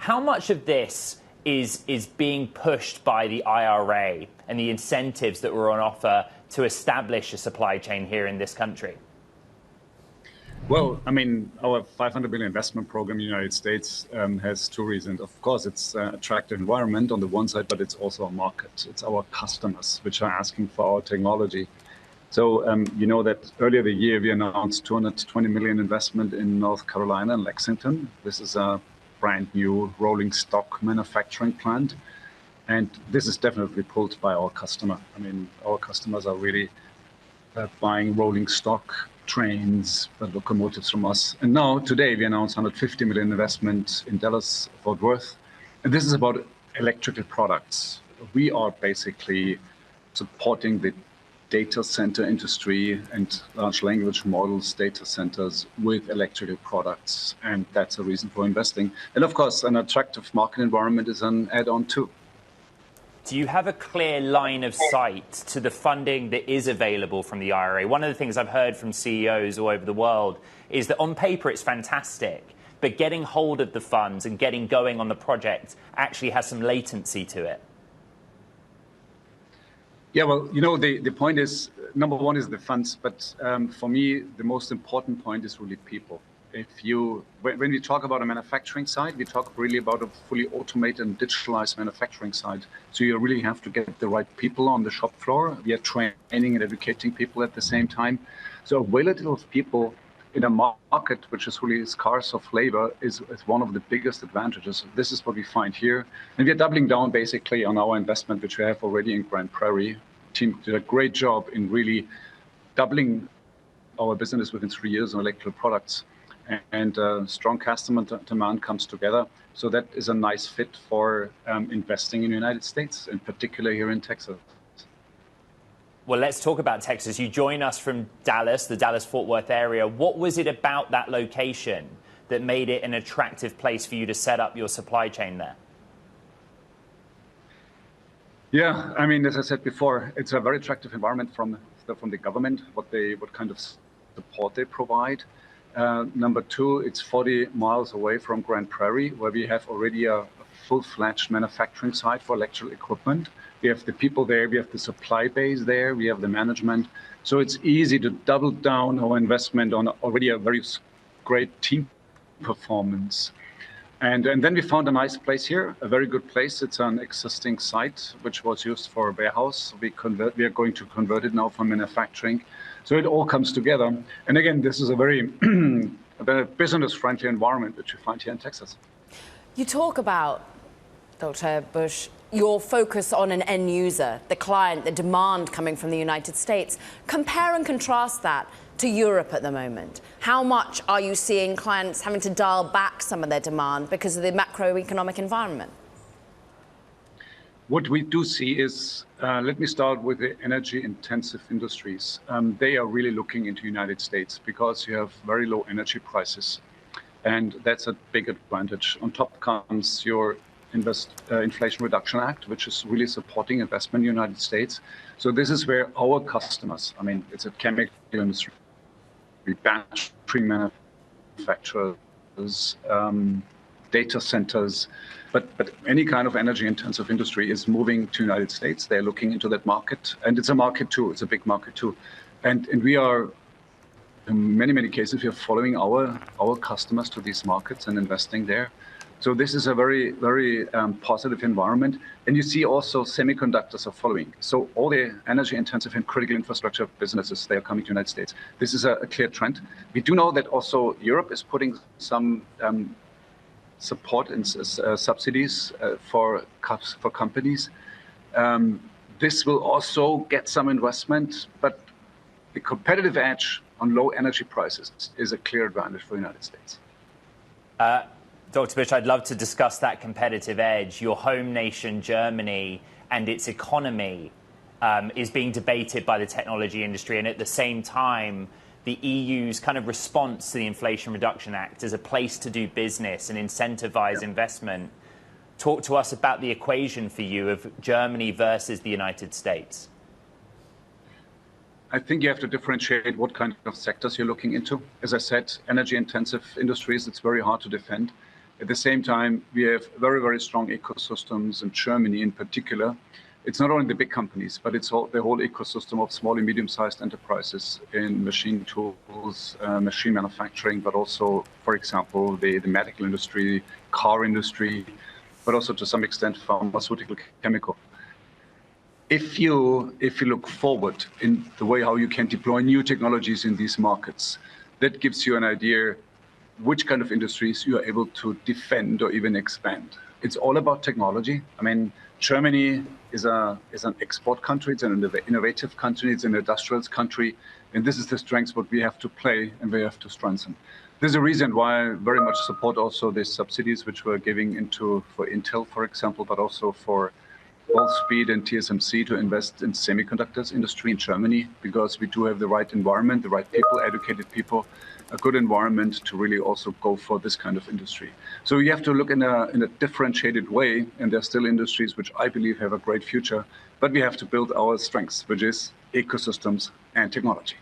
How much of this is being pushed by the IRA and the incentives that were on offer to establish a supply chain here in this country? Well, I mean, our $500 billion investment program in the United States has two reasons. Of course, it's an attractive environment on the one side, but it's also a market. It's our customers which are asking for our technology. So you know that earlier the year we announced $220 million investment in North Carolina and Lexington. This is a brand new rolling stock manufacturing plant. And this is definitely pulled by our customer. I mean, our customers are really buying rolling stock, trains, locomotives from us. And now today we announced $150 million investment in Dallas, Fort Worth. And this is about electrical products. We are basically supporting the data center industry and large language models, data centers with electrical products. And that's a reason for investing. And of course, an attractive market environment is an add-on too. Do you have a clear line of sight to the funding that is available from the IRA? One of the things I've heard from CEOs all over the world is that on paper it's fantastic, but getting hold of the funds and getting going on the project actually has some latency to it. Yeah, well, you know, the point is, number one is the funds, but for me, the most important point is really people. When we talk about a manufacturing side, we talk really about a fully automated and digitalized manufacturing side. So you really have to get the right people on the shop floor. We are training and educating people at the same time. So availability of people in a market which is really scarce of labor is one of the biggest advantages. This is what we find here. And we are doubling down basically on our investment, which we have already in Grand Prairie. The team did a great job in really doubling our business within 3 years on electrical products. And strong customer demand comes together. So that is a nice fit for investing in the United States, in particular here in Texas. Well, let's talk about Texas. You join us from Dallas, the Dallas-Fort Worth area. What was it about that location that made it an attractive place for you to set up your supply chain there? Yeah, I mean, as I said before, it's a very attractive environment from the government, what kind of support they provide. Number two, it's 40 miles away from Grand Prairie, where we have already a full-fledged manufacturing site for electrical equipment. We have the people there, we have the supply base there, we have the management. So it's easy to double down our investment on already a very great team performance. And then we found a nice place here, a very good place. It's an existing site, which was used for a warehouse. We are going to convert it now for manufacturing. So it all comes together. And again, this is a very business-friendly environment that you find here in Texas. You talk about, Dr. Busch, your focus on an end user, the client, the demand coming from the United States. Compare and contrast that to Europe at the moment. How much are you seeing clients having to dial back some of their demand because of the macroeconomic environment? What we do see is, let me start with the energy-intensive industries. They are really looking into the United States because you have very low energy prices. And that's a big advantage. On top comes your Inflation Reduction Act, which is really supporting investment in the United States. So this is where our customers, I mean, it's a chemical industry, battery manufacturers, data centers, but any kind of energy-intensive industry is moving to the United States. They're looking into that market, and it's a market too. It's a big market too, and we are, in many cases, we are following our customers to these markets and investing there. So this is a very positive environment, and you see also semiconductors are following. So all the energy-intensive and critical infrastructure businesses, they are coming to the United States. This is a clear trend. We do know that also Europe is putting some support and subsidies for companies. This will also get some investment, but the competitive edge on low energy prices is a clear advantage for the United States. Dr. Busch, I'd love to discuss that competitive edge. Your home nation, Germany, and its economy is being debated by the technology industry. And at the same time, the EU's kind of response to the Inflation Reduction Act as a place to do business and incentivize investment. Talk to us about the equation for you of Germany versus the United States. I think you have to differentiate what kind of sectors you're looking into. As I said, energy-intensive industries, it's very hard to defend. At the same time, we have very, very strong ecosystems in Germany in particular. It's not only the big companies, but it's the whole ecosystem of small and medium-sized enterprises in machine tools, machine manufacturing, but also, for example, the medical industry, car industry, but also to some extent pharmaceutical, chemical. If you look forward in the way how you can deploy new technologies in these markets, that gives you an idea which kind of industries you are able to defend or even expand. It's all about technology. I mean, Germany is an export country, it's an innovative country, it's an industrials country, and this is the strengths what we have to play and we have to strengthen. There's a reason why I very much support also the subsidies which we're giving for Intel, for example, but also for Wolfspeed and TSMC to invest in semiconductors industry in Germany, because we do have the right environment, the right people, educated people, a good environment to really also go for this kind of industry. So you have to look in a differentiated way, and there's still industries which I believe have a great future, but we have to build our strengths, which is ecosystems and technology.